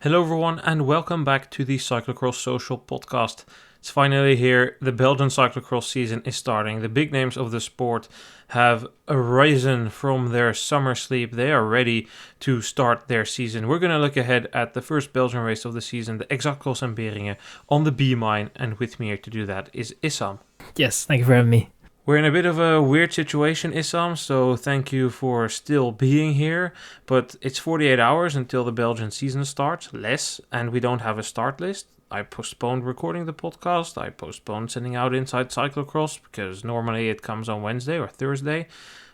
Hello everyone and welcome back to the Cyclocross Social podcast. It's finally here, the Belgian cyclocross season is starting. The big names of the sport have arisen from their summer sleep. They are ready to start their season. We're going to look ahead at the first Belgian race of the season, the Cross Beringen Men on the B-Mine, and with me here to do that is Issam. Yes, thank you for having me. We're in a bit of a weird situation, Issam, so thank you for still being here. But it's 48 hours until the Belgian season starts, less, and we don't have a start list. I postponed recording the podcast. I postponed sending out Inside Cyclocross because normally it comes on Wednesday or Thursday.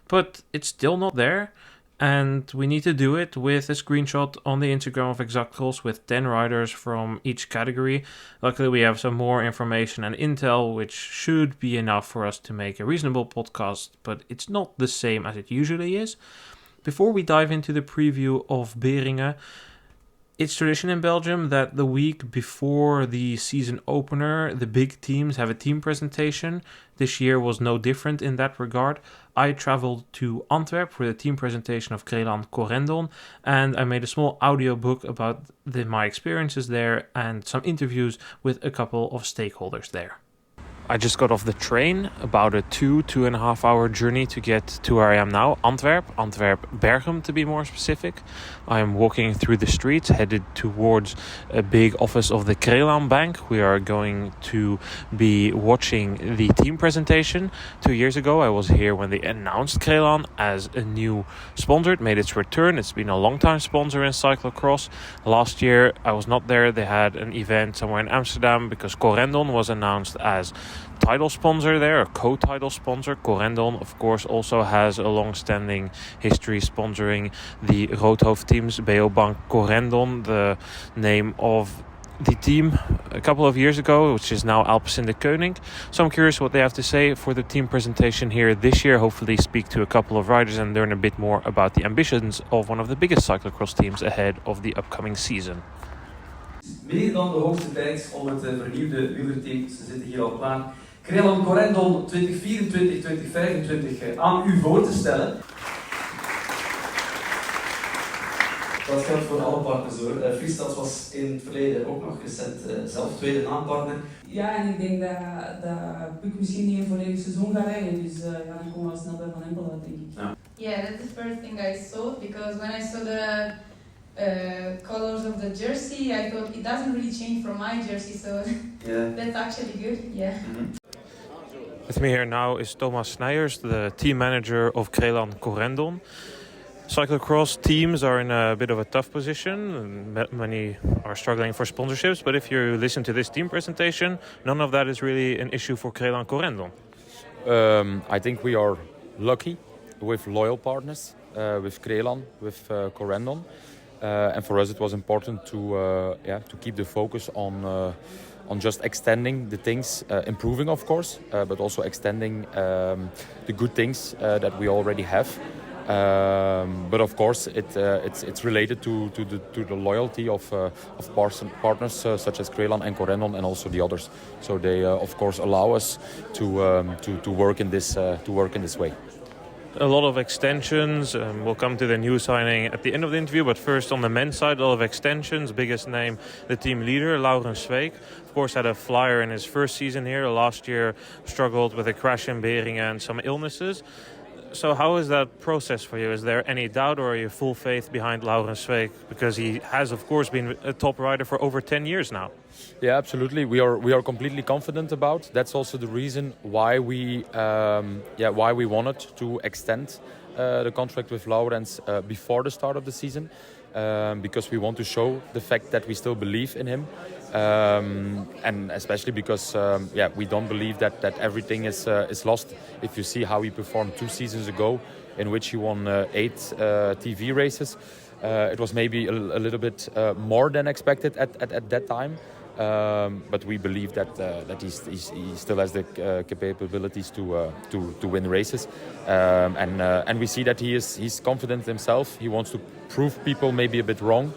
But it's still not there. And we need to do it with a screenshot on the Instagram of Exactcross with 10 riders from each category. Luckily, we have some more information and intel, which should be enough for us to make a reasonable podcast, but it's not the same as it usually is. Before we dive into the preview of Beringen, it's tradition in Belgium that the week before the season opener, the big teams have a team presentation. This year was no different in that regard. I traveled to Antwerp for the team presentation of Crelan Corendon, and I made a small audio book about my experiences there and some interviews with a couple of stakeholders there. I just got off the train, about a 2.5 hour journey to get to where I am now, Antwerp Bergen to be more specific. I am walking through the streets, headed towards a big office of the Crelan Bank. We are going to be watching the team presentation. 2 years ago, I was here when they announced Crelan as a new sponsor. It made its return. It's been a long time sponsor in cyclocross. Last year, I was not there. They had an event somewhere in Amsterdam because Corendon was announced as title sponsor there, a co-title sponsor. Corendon, of course, also has a long-standing history sponsoring the Roodhoofd teams. Beobank Corendon, the name of the team a couple of years ago, which is now Alpes in de Koning. So I'm curious what they have to say for the team presentation here this year. Hopefully speak to a couple of riders and learn a bit more about the ambitions of one of the biggest cyclocross teams ahead of the upcoming season. Meer dan de hoogste tijd om het vernieuwde wielerteam, ze zitten hier al klaar, Crelan Corendon 2024-2025 aan u voor te stellen. Dat geldt voor alle partners hoor. Friesland was in het verleden ook nog recent zelf tweede naampartner. Ja, en ik denk dat Puk misschien niet een volledig seizoen gaat rijden, dus dan komen we wel snel bij Van Empel uit, denk ik. Ja. Yeah, that's the first thing I saw, because when I saw the colors of the jersey, I thought it doesn't really change from my jersey, so Yeah. that's actually good, yeah. Mm-hmm. With me here now is Thomas Snijers, the team manager of Crelan Corendon. Cyclocross teams are in a bit of a tough position. Many are struggling for sponsorships, but if you listen to this team presentation, none of that is really an issue for Crelan Corendon. I think we are lucky with loyal partners, with Crelan, with Corendon. And for us it was important to keep the focus on just extending the things, improving of course, but also extending the good things that we already have. But of course it's related to the loyalty of partners such as Crelan and Corendon and also the others. So they of course allow us to work in this way. A lot of extensions. We'll come to the new signing at the end of the interview, but first on the men's side, a lot of extensions. Biggest name, the team leader, Laurens Zweek. Of course, had a flyer in his first season here. Last year, struggled with a crash in Beringen and some illnesses. So how is that process for you? Is there any doubt, or are you full faith behind Laurens Zweek? Because he has, of course, been a top rider for over 10 years now. Yeah, absolutely. We are completely confident about. That's also the reason why we wanted to extend the contract with Laurens before the start of the season, because we want to show the fact that we still believe in him, and especially because we don't believe that everything is lost. If you see how he performed 2 seasons ago, in which he won 8 TV races, it was maybe a little bit more than expected at that time. But we believe that he still has the capabilities to win races, and we see that he's confident himself. He wants to prove people maybe a bit wrong.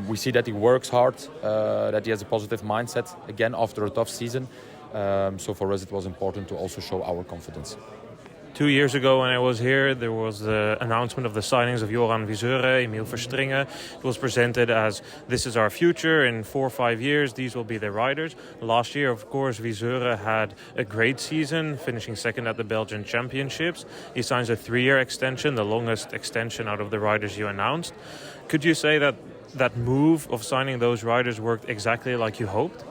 We see that he works hard, that he has a positive mindset again after a tough season. So for us it was important to also show our confidence. 2 years ago when I was here, there was the announcement of the signings of Joran Wiesure, Emil Verstringen. It was presented as this is our future. In 4 or 5 years, these will be the riders. Last year, of course, Wiesure had a great season, finishing second at the Belgian Championships. He signs a 3-year extension, the longest extension out of the riders you announced. Could you say that that move of signing those riders worked exactly like you hoped?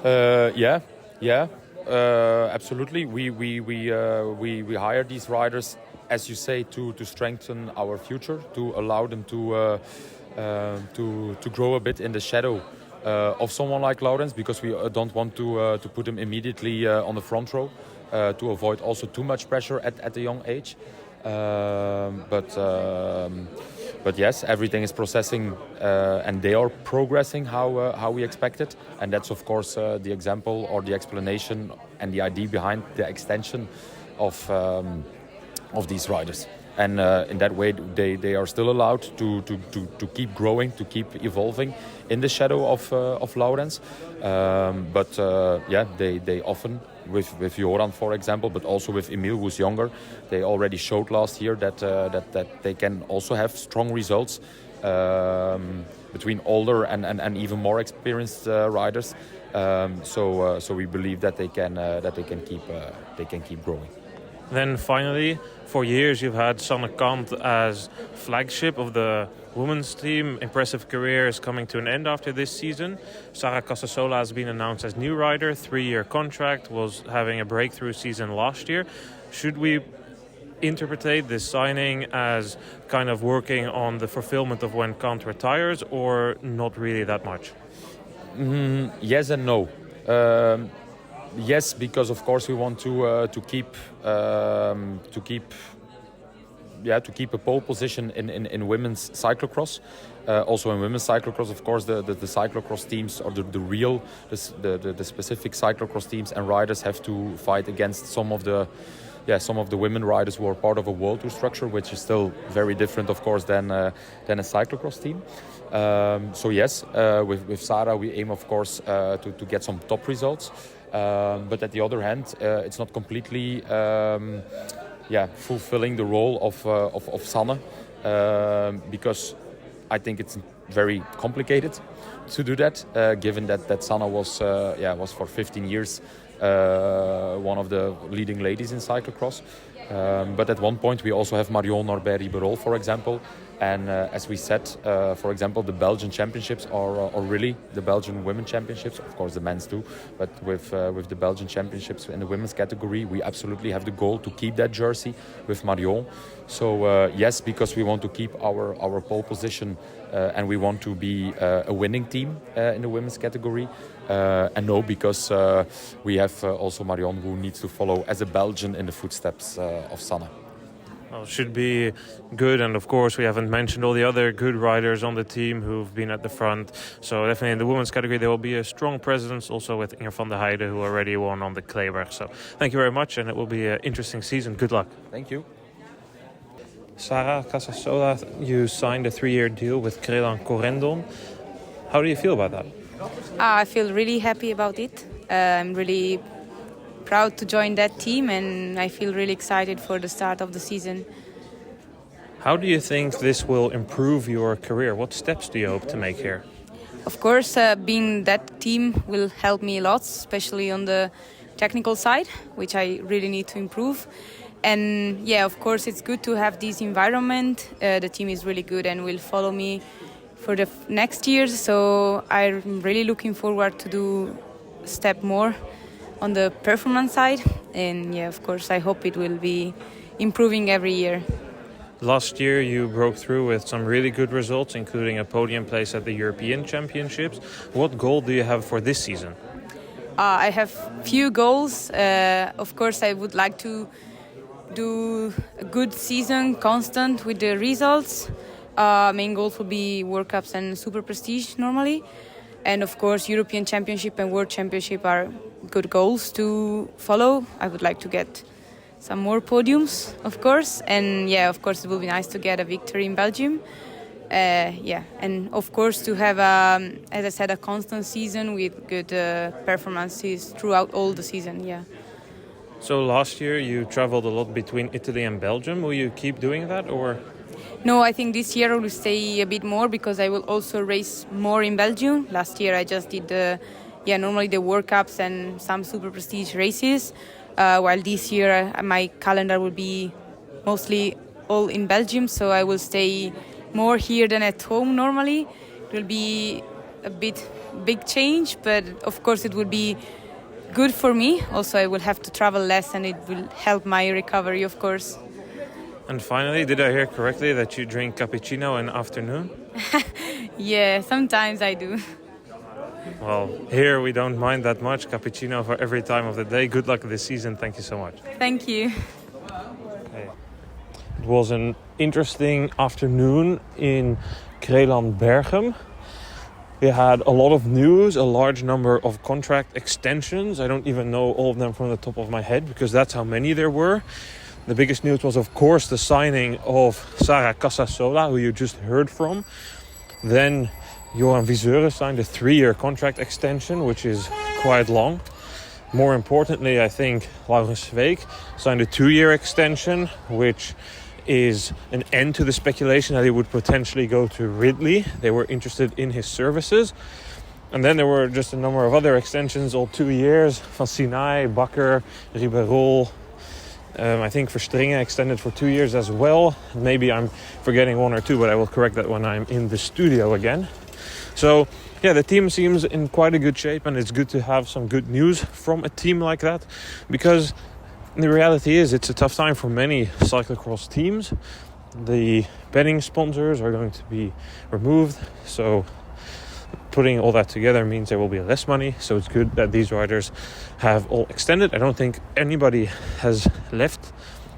Yeah. Absolutely. We hired these riders, as you say, to strengthen our future, to allow them to grow a bit in the shadow of someone like Laurens, because we don't want to put them immediately on the front row, to avoid also too much pressure at a young age. But yes, everything is processing and they are progressing how we expected, and that's of course the example or the explanation and the idea behind the extension of these riders. And in that way, they are still allowed to keep growing, to keep evolving in the shadow of Laurens. They often, with Joran, for example, but also with Emil, who's younger, they already showed last year that they can also have strong results between older and even more experienced riders. So we believe that they can keep growing. Then finally, for years you've had Sanne Kant as flagship of the women's team. Impressive career is coming to an end after this season. Sara Casasola has been announced as new rider, 3-year contract, was having a breakthrough season last year. Should we interpret this signing as kind of working on the fulfillment of when Kant retires, or not really that much? Yes and no. Yes, because of course we want to keep a pole position in women's cyclocross. Also in women's cyclocross, of course, the cyclocross teams or the specific cyclocross teams and riders have to fight against some of the women riders who are part of a World Tour structure, which is still very different, of course, than a cyclocross team. So yes, with Sara we aim, of course, to get some top results. But at the other hand, it's not completely fulfilling the role of Sanne, because I think it's very complicated to do that, given that Sanne was for 15 years one of the leading ladies in cyclocross. But at one point we also have Marion Norbert-Ribeyrolles, for example. And as we said, for example, the Belgian championships are really the Belgian women championships. Of course, the men's too. But with the Belgian championships in the women's category, we absolutely have the goal to keep that jersey with Marion. So yes, because we want to keep our pole position and we want to be a winning team in the women's category. And no, because we have also Marion, who needs to follow as a Belgian in the footsteps of Sanne. Well, it should be good, and of course we haven't mentioned all the other good riders on the team who've been at the front. So definitely in the women's category there will be a strong presence, also with Inger van der Heijden, who already won on the Kleberg. So thank you very much, and it will be an interesting season. Good luck. Thank you. Sara Casasola, you signed a 3-year deal with Crelan Corendon. How do you feel about that? I feel really happy about it. I'm really proud to join that team, and I feel really excited for the start of the season. How do you think this will improve your career? What steps do you hope to make here? Of course, being that team will help me a lot, especially on the technical side, which I really need to improve. And yeah, of course, it's good to have this environment. The team is really good and will follow me for the next years. So I'm really looking forward to do a step more on the performance side, and yeah, of course I hope it will be improving every year. Last year you broke through with some really good results, including a podium place at the European Championships. What goal do you have for this season? I have few goals. Of course I would like to do a good season, constant with the results. Main goals will be World Cups and Super Prestige normally. And of course, European Championship and World Championship are good goals to follow. I would like to get some more podiums, of course. And yeah, of course, it will be nice to get a victory in Belgium. And of course to have, as I said, a constant season with good performances throughout all the season, yeah. So last year you traveled a lot between Italy and Belgium. Will you keep doing that, or? No, I think this year I will stay a bit more because I will also race more in Belgium. Last year I just did normally the World Cups and some super prestige races, while this year my calendar will be mostly all in Belgium, so I will stay more here than at home normally. It will be a big change, but of course it will be good for me. Also, I will have to travel less and it will help my recovery, of course. And finally, did I hear correctly that you drink cappuccino in the afternoon? Yeah, sometimes I do. Well, here we don't mind that much. Cappuccino for every time of the day. Good luck this season. Thank you so much. Thank you. Okay. It was an interesting afternoon in Crelan Bergen. We had a lot of news, a large number of contract extensions. I don't even know all of them from the top of my head because that's how many there were. The biggest news was, of course, the signing of Sara Casasola, who you just heard from. Then Johan Viseuren signed a 3-year contract extension, which is quite long. More importantly, I think Laurens Sveek signed a 2-year extension, which is an end to the speculation that he would potentially go to Ridley. They were interested in his services. And then there were just a number of other extensions, all 2 years. Van Sinai, Bakker, Ribeirol. I think Verstringen extended for 2 years as well. Maybe I'm forgetting one or two, but I will correct that when I'm in the studio again. So, yeah, the team seems in quite a good shape, and it's good to have some good news from a team like that, because the reality is it's a tough time for many cyclocross teams. The betting sponsors are going to be removed, so putting all that together means there will be less money. So it's good that these riders have all extended. I don't think anybody has left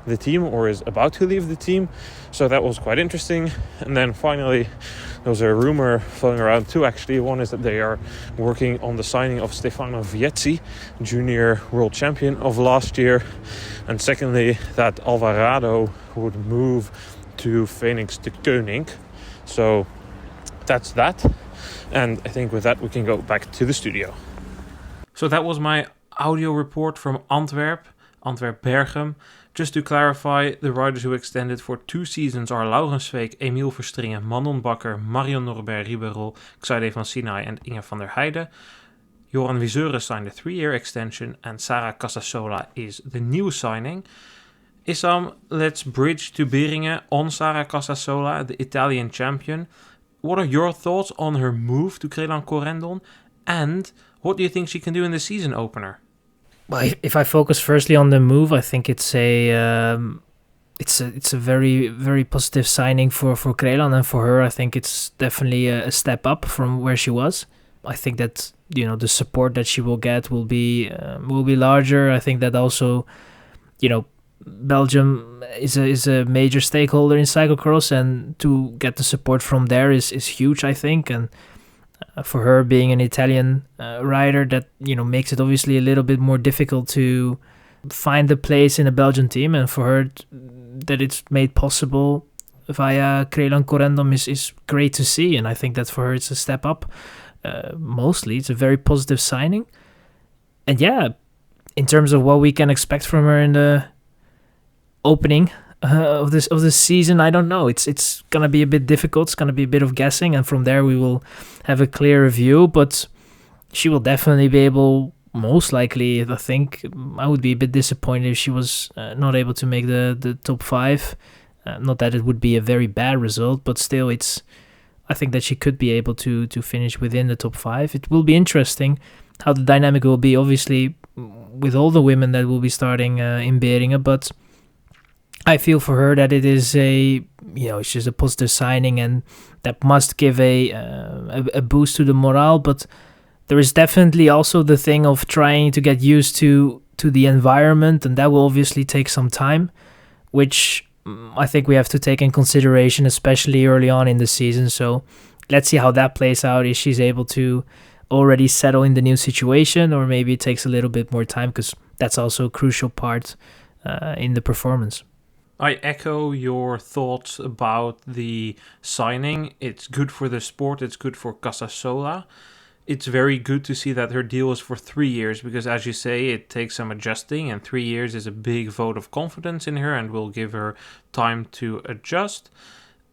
the team or is about to leave the team, so that was quite interesting. And then finally there was a rumor floating around too, actually. One is that they are working on the signing of Stefano Viezzi, junior world champion of last year, and secondly that Alvarado would move to Phoenix de Koning. So that's that. And I think with that, we can go back to the studio. So that was my audio report from Antwerp-Bergen. Just to clarify, the riders who extended for 2 seasons are Laurens Sveek, Emiel Verstringen, Manon Bakker, Marion Norbert Ribeirol, Xaide van Sinai and Inge van der Heijden. Johan Viseuren signed a 3-year extension and Sara Casasola is the new signing. Issam, let's bridge to Beringen on Sara Casasola, the Italian champion. What are your thoughts on her move to Crelan Corendon, and what do you think she can do in the season opener? Well, if I focus firstly on the move, I think it's a very, very positive signing for Crelan, and for her, I think it's definitely a step up from where she was. I think that the support that she will get will be larger. I think that also, Belgium is a major stakeholder in cyclocross, and to get the support from there is huge, I think. And for her being an Italian rider, that makes it obviously a little bit more difficult to find a place in a Belgian team, and for her that it's made possible via Crelan Corendon is great to see. And I think that for her it's a step up. Mostly it's a very positive signing, and yeah, in terms of what we can expect from her in the opening of this season, I don't know. It's gonna be a bit difficult. It's gonna be a bit of guessing, and from there we will have a clearer view. But she will definitely be able, most likely, I think. I would be a bit disappointed if she was not able to make the top 5. Not that it would be a very bad result, but still, I think that she could be able to finish within the top 5. It will be interesting how the dynamic will be, obviously, with all the women that will be starting in Beringen, but I feel for her that it is it's just a positive signing, and that must give a boost to the morale. But there is definitely also the thing of trying to get used to the environment, and that will obviously take some time, which I think we have to take in consideration, especially early on in the season. So let's see how that plays out. If she's able to already settle in the new situation, or maybe it takes a little bit more time, because that's also a crucial part in the performance. I echo your thoughts about the signing. It's good for the sport. It's good for Casasola. it's very good to see that her deal is for 3 years, because as you say, it takes some adjusting, and 3 years is a big vote of confidence in her and will give her time to adjust.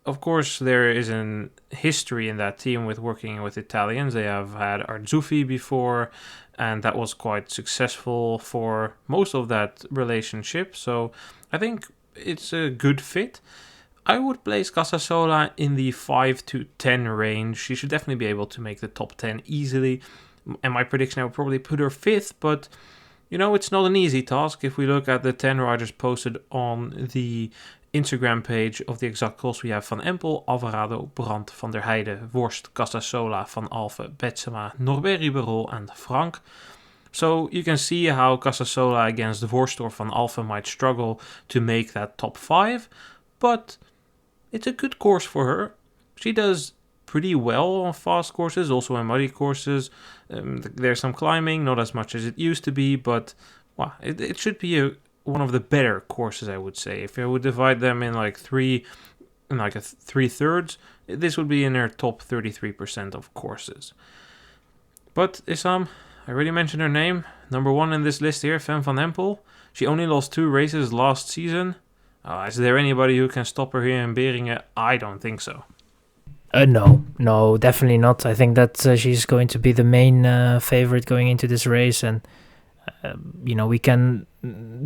Of course, there is a history in that team with working with Italians. They have had Arzuffi before, and that was quite successful for most of that relationship. So I think it's a good fit. I would place Casasola in the 5 to 10 range. She should definitely be able to make the top 10 easily. And my prediction, I would probably put her 5th, but it's not an easy task. If we look at the 10 riders posted on the Instagram page of the Exact Cross, we have Van Empel, Alvarado, Brandt, Van der Heijden, Worst, Casasola, Van Alphen, Betsema, Norbert Ribeiro, and Frank. So you can see how Casasola against Worst or Van Alphen might struggle to make that top 5, but it's a good course for her. She does pretty well on fast courses, also in muddy courses. There's some climbing, not as much as it used to be, but it should be one of the better courses, I would say. If I would divide them in like 3/3, this would be in her top 33% of courses. But Issam, I already mentioned her name. Number 1 in this list here, Fem van Empel. She only lost 2 races last season. Is there anybody who can stop her here in Beringen? I don't think so. No, definitely not. I think that she's going to be the main favorite going into this race, and we can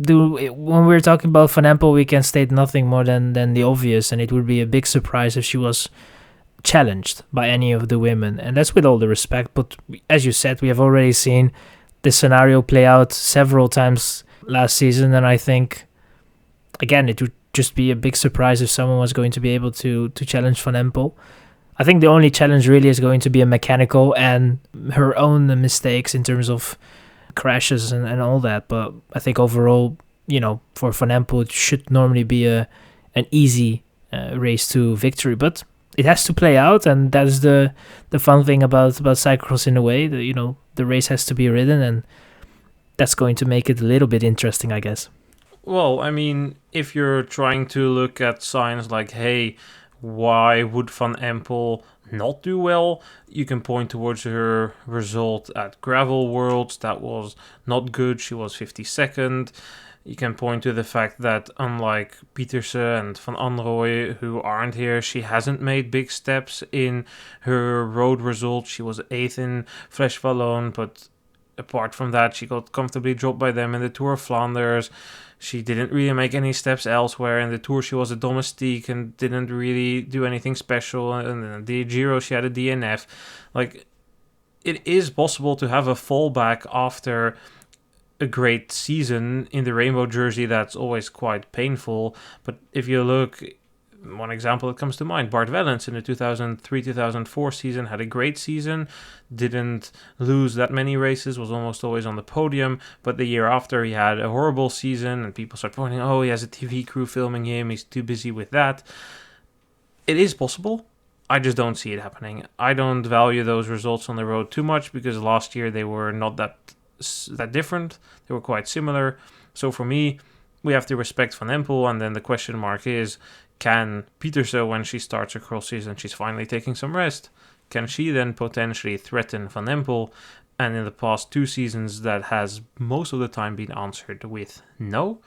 do, when we're talking about Van Empel, we can state nothing more than the obvious, and it would be a big surprise if she was challenged by any of the women, and that's with all the respect. But as you said, we have already seen this scenario play out several times last season, and I think, again, it would just be a big surprise if someone was going to be able to challenge Van Empel. I think the only challenge really is going to be a mechanical and her own mistakes in terms of crashes and all that. But I think overall, for Van Empel, it should normally be an easy race to victory. But it has to play out, and that is the fun thing about cyclocross in a way. The race has to be ridden, and that's going to make it a little bit interesting, I guess. Well, I mean, if you're trying to look at signs like, hey, why would Van Empel not do well? You can point towards her result at Gravel Worlds. That was not good. She was 52nd. You can point to the fact that unlike Pietersen and Van Anrooy, who aren't here, she hasn't made big steps in her road results. She was 8th in Flesch Wallon, but apart from that, she got comfortably dropped by them in the Tour of Flanders. She didn't really make any steps elsewhere. In the Tour, she was a domestique and didn't really do anything special. And in the Giro, she had a DNF. Like, it is possible to have a fallback after a great season in the rainbow jersey. That's always quite painful. But if you look, one example that comes to mind, Bart Wellens in the 2003-2004 season had a great season, didn't lose that many races, was almost always on the podium, but the year after he had a horrible season and people start pointing, he has a TV crew filming him, he's too busy with that. It is possible. I just don't see it happening. I don't value those results on the road too much because last year they were not that different. They were quite similar. So for me, we have to respect Van Empel, and then the question mark is, can Pietersen, when she starts her cross season, she's finally taking some rest, can she then potentially threaten Van Empel? And in the past 2 seasons, that has most of the time been answered with no.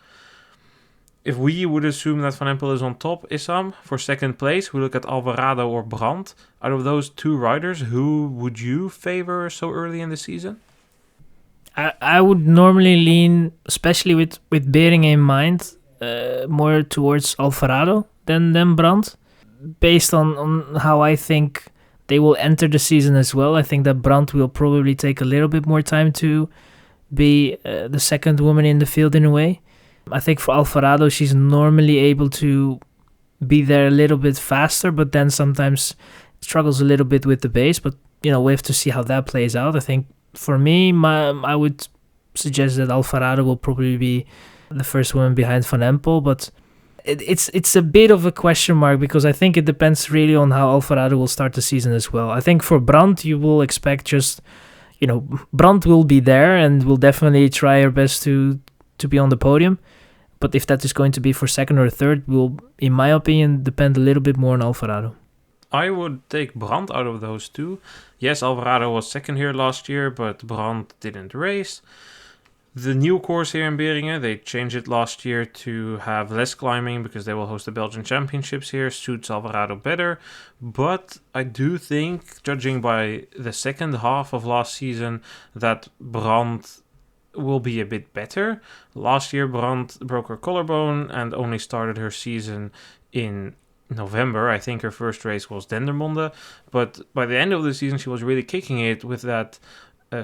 If we would assume that Van Empel is on top, Issam, for second place, we look at Alvarado or Brandt. Out of those 2 riders, who would you favor so early in the season? I would normally lean, especially with Beringen in mind, more towards Alvarado than Brandt, based on how I think they will enter the season as well. I think that Brandt will probably take a little bit more time to be the second woman in the field in a way. I think for Alvarado, she's normally able to be there a little bit faster, but then sometimes struggles a little bit with the base. But, we have to see how that plays out. I think for me, I would suggest that Alvarado will probably be the first woman behind Van Empel, but it's a bit of a question mark because I think it depends really on how Alvarado will start the season as well. I think for Brandt, you will expect just, Brandt will be there and will definitely try her best to be on the podium. But if that is going to be for second or third, will, in my opinion, depend a little bit more on Alvarado. I would take Brandt out of those two. Yes, Alvarado was second here last year, but Brandt didn't race. The new course here in Beringen, they changed it last year to have less climbing because they will host the Belgian Championships here, suits Alvarado better. But I do think, judging by the second half of last season, that Brandt will be a bit better. Last year, Brandt broke her collarbone and only started her season in November. I think her first race was Dendermonde, but by the end of the season she was really kicking it with that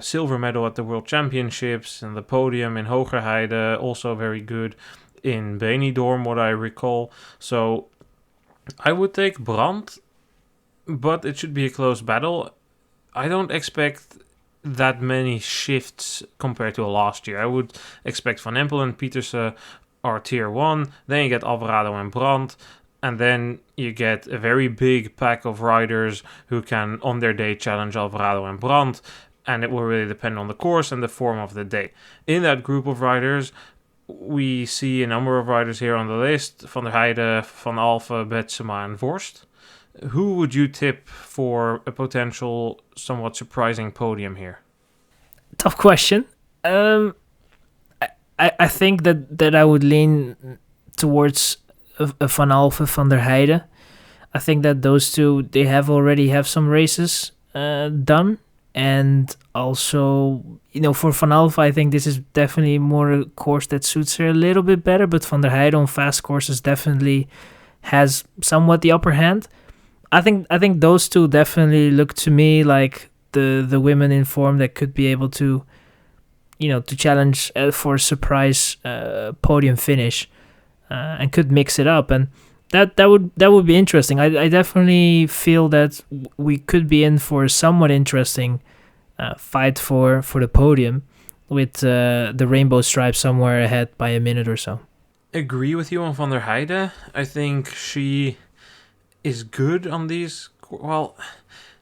silver medal at the World Championships and the podium in Hogerheide, also very good in Benidorm, what I recall. So I would take Brandt, but it should be a close battle. I don't expect that many shifts compared to last year. I would expect Van Empel and Pietersen are tier 1, then you get Alvarado and Brandt, and then you get a very big pack of riders who can, on their day, challenge Alvarado and Brandt, and it will really depend on the course and the form of the day. In that group of riders, we see a number of riders here on the list: Van der Heijden, Van Alphen, Betsema and Vorst. Who would you tip for a potential, somewhat surprising podium here? Tough question. I think that I would lean towards a Van Alphen, Van der Heijden. I think that those two, they already have some races done. And also, for Van Alphen, I think this is definitely more a course that suits her a little bit better. But Van der Heijden on fast courses definitely has somewhat the upper hand. I think those two definitely look to me like the women in form that could be able to, to challenge for a surprise podium finish and could mix it up. And that would be interesting. I definitely feel that we could be in for a somewhat interesting fight for the podium with the rainbow stripe somewhere ahead by a minute or so. Agree with you on Van der Heijden. I think she is good on these. Well,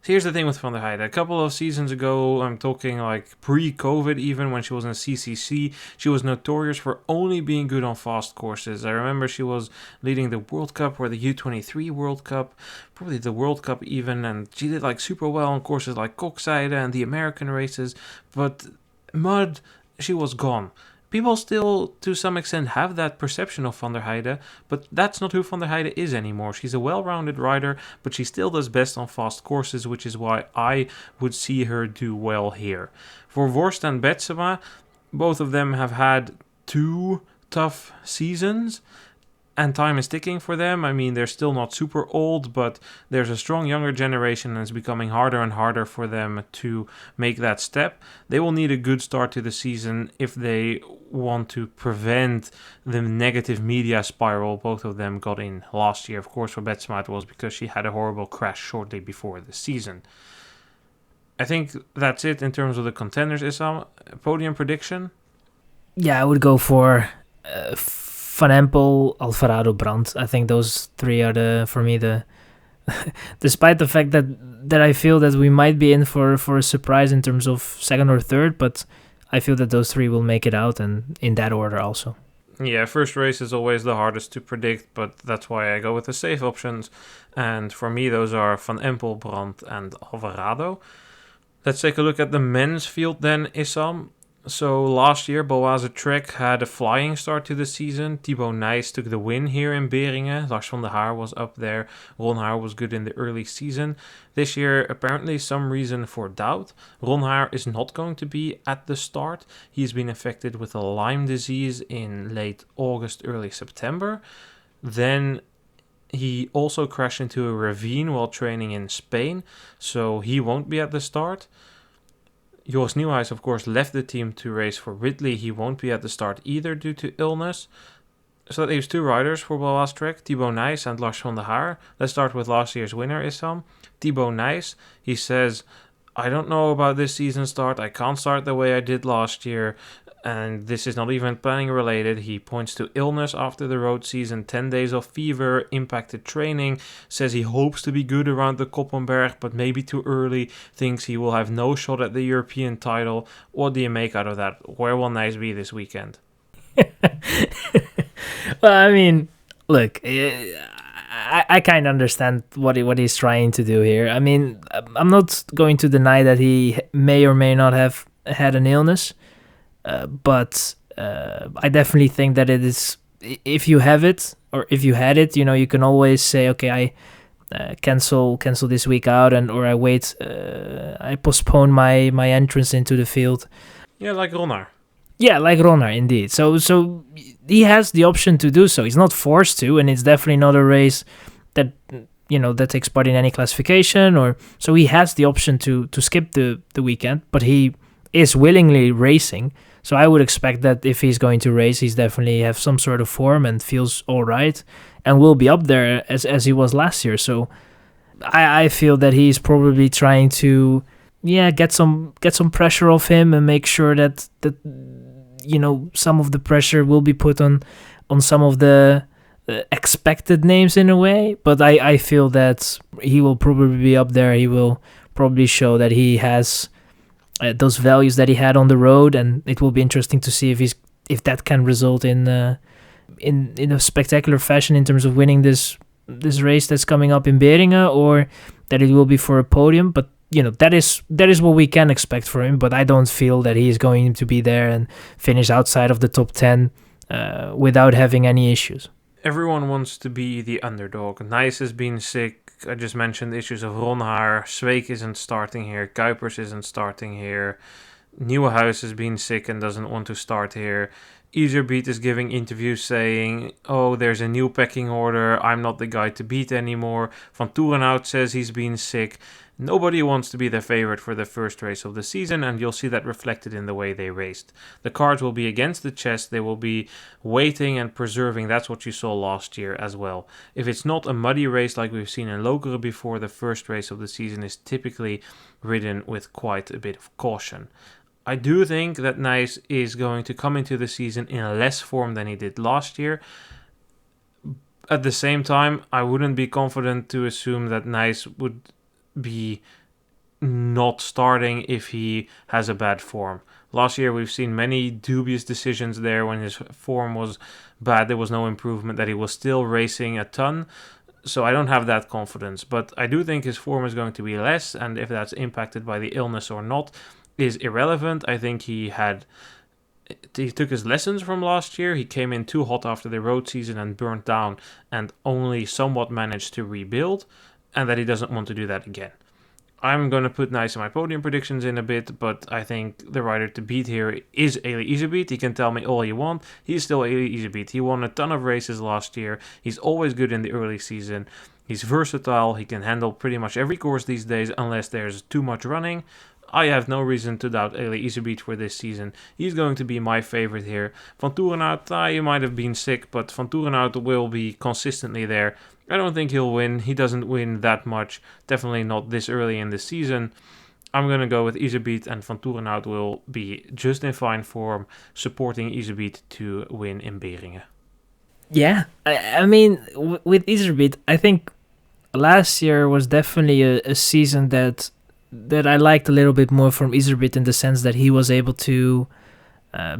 here's the thing with Van der Heijden. A couple of seasons ago, I'm talking like pre-COVID even, when she was in CCC, she was notorious for only being good on fast courses. I remember she was leading the World Cup or the U23 World Cup, probably the World Cup even, and she did like super well on courses like Kokzijde and the American races, but mud, she was gone. People still, to some extent, have that perception of Van der Heijden, but that's not who Van der Heijden is anymore. She's a well-rounded rider, but she still does best on fast courses, which is why I would see her do well here. For Vorst and Betsema, both of them have had 2 tough seasons, and time is ticking for them. I mean, they're still not super old, but there's a strong younger generation and it's becoming harder and harder for them to make that step. They will need a good start to the season if they want to prevent the negative media spiral both of them got in last year. Of course, for Betsema it was because she had a horrible crash shortly before the season. I think that's it in terms of the contenders. Issam, podium prediction? Yeah, I would go for Van Empel, Alvarado, Brandt. I think those 3 are for me despite the fact that I feel that we might be in for a surprise in terms of second or third, but I feel that those 3 will make it out, and in that order also. Yeah, first race is always the hardest to predict, but that's why I go with the safe options. And for me, those are Van Empel, Brandt, and Alvarado. Let's take a look at the men's field then, Issam. So last year, Boase Trek had a flying start to the season. Thibaut Nys took the win here in Beringen. Lars van der Haar was up there. Ron Haar was good in the early season. This year, apparently some reason for doubt. Ron Haar is not going to be at the start. He's been affected with a Lyme disease in late August, early September. Then he also crashed into a ravine while training in Spain, so he won't be at the start. Jos Nieuwhuis, of course, left the team to race for Ridley. He won't be at the start either due to illness. So that leaves 2 riders for Boas Trek, Thibaut Nys and Lars van der Haar. Let's start with last year's winner, Issam. Thibaut Nys, he says, I don't know about this season start. I can't start the way I did last year. And this is not even planning related. He points to illness after the road season, 10 days of fever, impacted training, says he hopes to be good around the Koppenberg, but maybe too early, thinks he will have no shot at the European title. What do you make out of that? Where will Nys be this weekend? Well, I mean, look, I kind of understand what he's trying to do here. I mean, I'm not going to deny that he may or may not have had an illness, but I definitely think that it is, if you have it or if you had it, you can always say, okay, I cancel this week out, or I wait, I postpone my entrance into the field. Yeah, like Ronnar. Yeah, like Ronnar, indeed. So he has the option to do so. He's not forced to, and it's definitely not a race that that takes part in any classification, or so he has the option to skip the weekend, but he is willingly racing. So I would expect that if he's going to race, he's definitely have some sort of form and feels all right, and will be up there as he was last year. So I feel that he's probably trying to get some pressure off him and make sure that some of the pressure will be put on some of the expected names in a way. But I feel that he will probably be up there. He will probably show that he has those values that he had on the road, and it will be interesting to see if that can result in a spectacular fashion in terms of winning this race that's coming up in Beringen, or that it will be for a podium. But that is what we can expect from him. But I don't feel that he is going to be there and finish outside of the top 10 without having any issues. Everyone wants to be the underdog. Nijs has been sick. I just mentioned the issues of Ronhaar. Zweek isn't starting here. Kuipers isn't starting here. Nieuwenhuis has been sick and doesn't want to start here. Iserbeet is giving interviews saying, oh, there's a new pecking order. I'm not the guy to beat anymore. Van Toerenhout says he's been sick. Nobody wants to be the favorite for the first race of the season, and you'll see that reflected in the way they raced. The cards will be against the chest. They will be waiting and preserving. That's what you saw last year as well. If it's not a muddy race like we've seen in Lokeren before, the first race of the season is typically ridden with quite a bit of caution. I do think that Nijs is going to come into the season in less form than he did last year. At the same time, I wouldn't be confident to assume that Nijs would be not starting if he has a bad form. Last year we've seen many dubious decisions there when his form was bad. There was no improvement, that he was still racing a ton. So I don't have that confidence, but I do think his form is going to be less, and if that's impacted by the illness or not is irrelevant. I think he took his lessons from last year. He came in too hot after the road season and burnt down, and only somewhat managed to rebuild, and that he doesn't want to do that again. I'm going to put Nijs in my podium predictions in a bit, but I think the rider to beat here is Eli Iserbeet. He can tell me all you want. He's still Eli Iserbeet. He won a ton of races last year. He's always good in the early season. He's versatile. He can handle pretty much every course these days unless there's too much running. I have no reason to doubt Eli Iserbeet for this season. He's going to be my favorite here. Van Toerenhout, he might have been sick, but Van Toerenhout will be consistently there. I don't think he'll win. He doesn't win that much. Definitely not this early in the season. I'm going to go with Iserbeet, and Van Toerenhout will be just in fine form, supporting Iserbeet to win in Beringen. Yeah, I mean, with Iserbeet, I think last year was definitely a season that I liked a little bit more from Iserbeet, in the sense that he was able to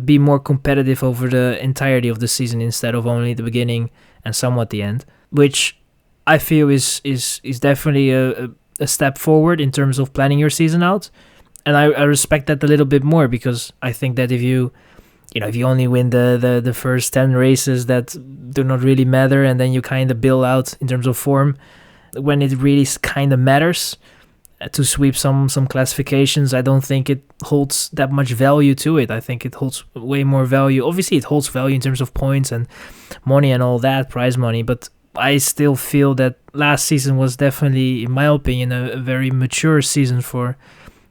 be more competitive over the entirety of the season instead of only the beginning and somewhat the end, which I feel is definitely a step forward in terms of planning your season out. And I respect that a little bit more, because I think that if you only win the first 10 races that do not really matter, and then you kind of build out in terms of form when it really kind of matters to sweep some classifications, I don't think it holds that much value to it. I think it holds way more value. Obviously, it holds value in terms of points and money and all that, prize money, but I still feel that last season was definitely, in my opinion, a very mature season for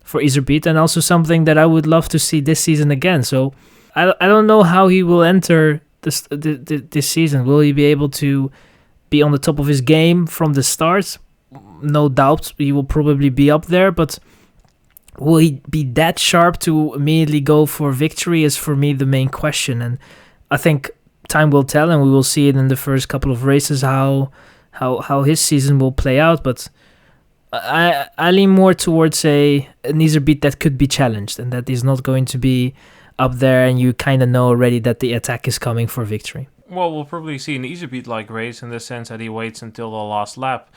Iserbeet, and also something that I would love to see this season again. So I don't know how he will enter this season. Will he be able to be on the top of his game from the start? No doubt he will probably be up there, but will he be that sharp to immediately go for victory is for me the main question. And I think time will tell, and we will see it in the first couple of races how his season will play out. But I lean more towards an Iserbeet that could be challenged, and that is not going to be up there, and you kind of know already that the attack is coming for victory. Well, we'll probably see an Iserbyt-like race in the sense that he waits until the last lap.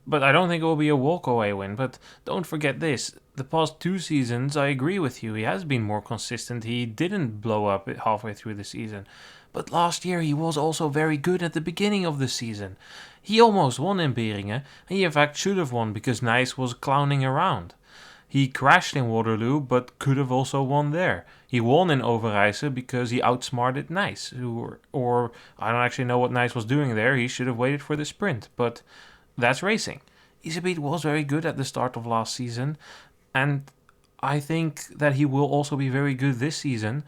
But I don't think it will be a walk-away win. But don't forget this. The past 2 seasons, I agree with you. He has been more consistent. He didn't blow up halfway through the season. But last year he was also very good at the beginning of the season. He almost won in Beringen. And he in fact should have won because Nice was clowning around. He crashed in Waterloo, but could have also won there. He won in Overijse because he outsmarted Nice. Or I don't actually know what Nice was doing there. He should have waited for the sprint. But that's racing. Iserbyt was very good at the start of last season. And I think that he will also be very good this season.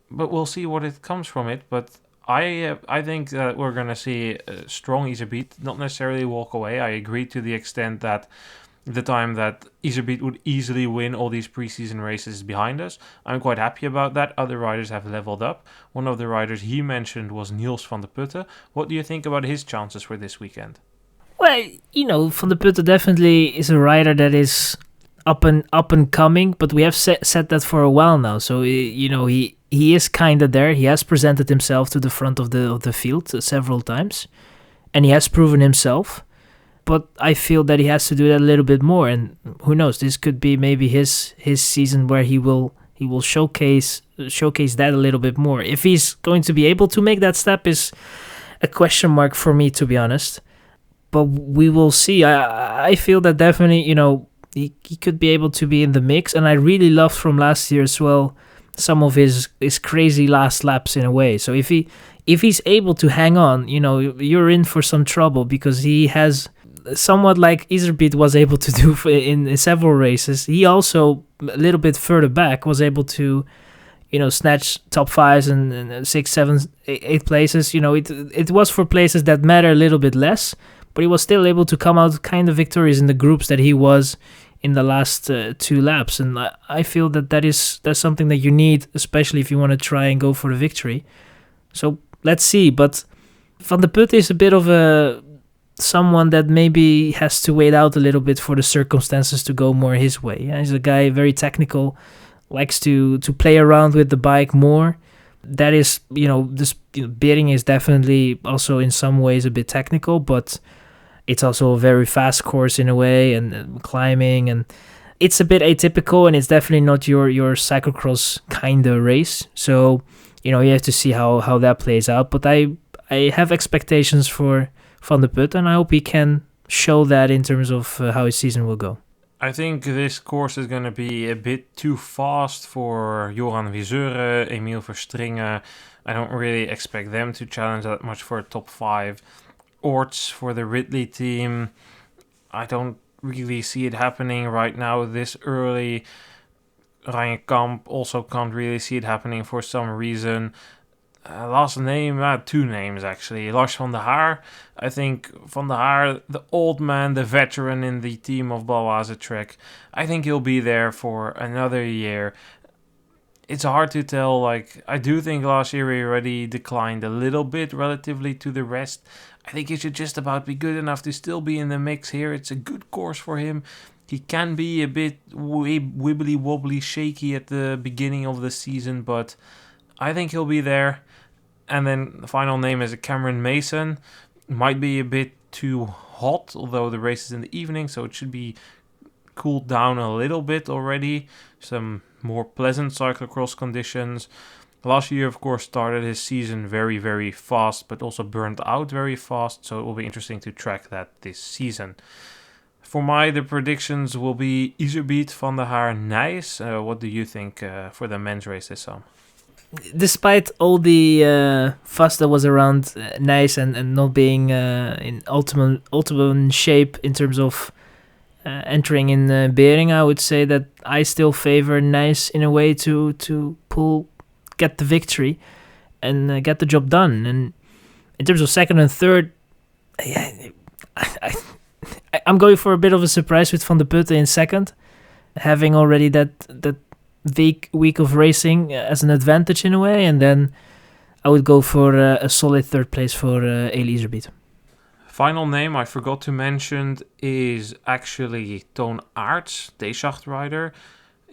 But we'll see what it comes from it. But I think that we're going to see a strong Iserbyt, not necessarily walk away. I agree to the extent that the time that Iserbyt would easily win all these preseason races is behind us. I'm quite happy about that. Other riders have leveled up. One of the riders he mentioned was Niels van der Putten. What do you think about his chances for this weekend? Well, Van der Putten definitely is a rider that is up and coming, but we have said that for a while now. So he is kind of there. He has presented himself to the front of the field several times, and he has proven himself. But I feel that he has to do that a little bit more, and who knows? This could be maybe his season where he will showcase that a little bit more. If he's going to be able to make that step is a question mark for me, to be honest. But we will see. I feel that definitely, he could be able to be in the mix, and I really loved from last year as well some of his crazy last laps in a way. So if he's able to hang on, you're in for some trouble, because he has, somewhat like Iserbyt was able to do in several races, he also a little bit further back was able to snatch top 5s and 6, 7, 8 places. It was for places that matter a little bit less, but he was still able to come out kind of victorious in the groups that he was in the last 2 laps. And I feel that's something that you need, especially if you want to try and go for the victory. So let's see. But Van der Putten is a bit of someone that maybe has to wait out a little bit for the circumstances to go more his way. He's a guy very technical, likes to play around with the bike more. That is, Beringen is definitely also in some ways a bit technical, but it's also a very fast course in a way, and climbing, and it's a bit atypical, and it's definitely not your cyclocross kind of race. So, you have to see how that plays out. But I have expectations for Van der Putten, and I hope he can show that in terms of how his season will go. I think this course is going to be a bit too fast for Joran Wiesure, Emil Verstringen. I don't really expect them to challenge that much for a top 5. Orts for the Ridley team, I don't really see it happening right now this early. Ryan Kamp also can't really see it happening for some reason. Last name, 2 names actually. Lars van der Haar. I think Van der Haar, the old man, the veteran in the team of Baloise Trek, I think he'll be there for another year. It's hard to tell. I do think last year he already declined a little bit relatively to the rest. I think he should just about be good enough to still be in the mix here. It's a good course for him. He can be a bit wibbly wobbly shaky at the beginning of the season, but I think he'll be there. And then the final name is Cameron Mason. Might be a bit too hot, although the race is in the evening, so it should be cooled down a little bit already. Some more pleasant cyclocross conditions. Last year, of course, started his season very, very fast, but also burned out very fast, so it will be interesting to track that this season. For the predictions will be Iserbyt, Van der Haar, Nice. What do you think for the men's race, Issam? Despite all the fuss that was around Nice and not being in ultimate shape in terms of entering in Beringen, I would say that I still favor Nice in a way to get the victory and get the job done. And in terms of second and third, I'm going for a bit of a surprise with Van der Putten in second, having already that week of racing as an advantage in a way, and then I would go for a solid third place for Eli Iserbyt. Final name I forgot to mention is actually Toon Aerts, Deeschacht rider.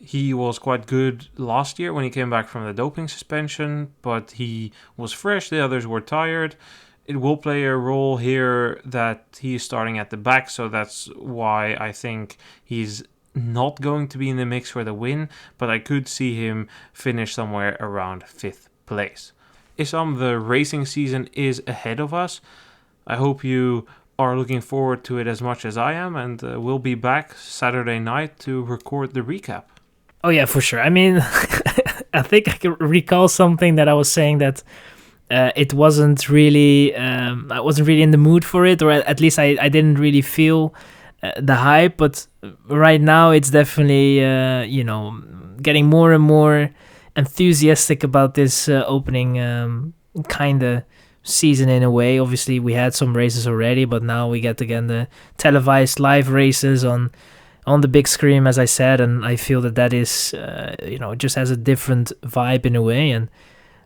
He was quite good last year when he came back from the doping suspension, but he was fresh, the others were tired. It will play a role here that he is starting at the back, so that's why I think he's not going to be in the mix for the win, but I could see him finish somewhere around 5th place. Issam, the racing season is ahead of us. I hope you are looking forward to it as much as I am, and we'll be back Saturday night to record the recap. Oh yeah, for sure. I mean, I think I can recall something that I was saying that it wasn't really, I wasn't really in the mood for it, or at least I didn't really feel the hype. But right now, it's definitely, getting more and more enthusiastic about this opening kind of season in a way. Obviously, we had some races already, but now we get again the televised live races on the big screen, as I said, and I feel that is, just has a different vibe in a way, and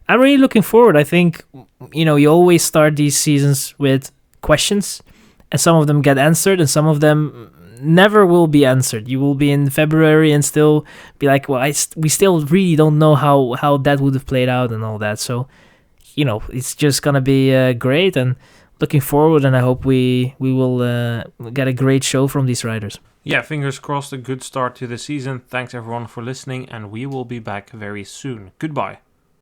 I'm really looking forward. I think, you always start these seasons with questions, and some of them get answered, and some of them never will be answered. You will be in February and still be like, well, we still really don't know how that would have played out and all that. So, it's just gonna be great, and looking forward, and I hope we will get a great show from these riders. Yeah, fingers crossed, a good start to the season. Thanks everyone for listening, and we will be back very soon. Goodbye.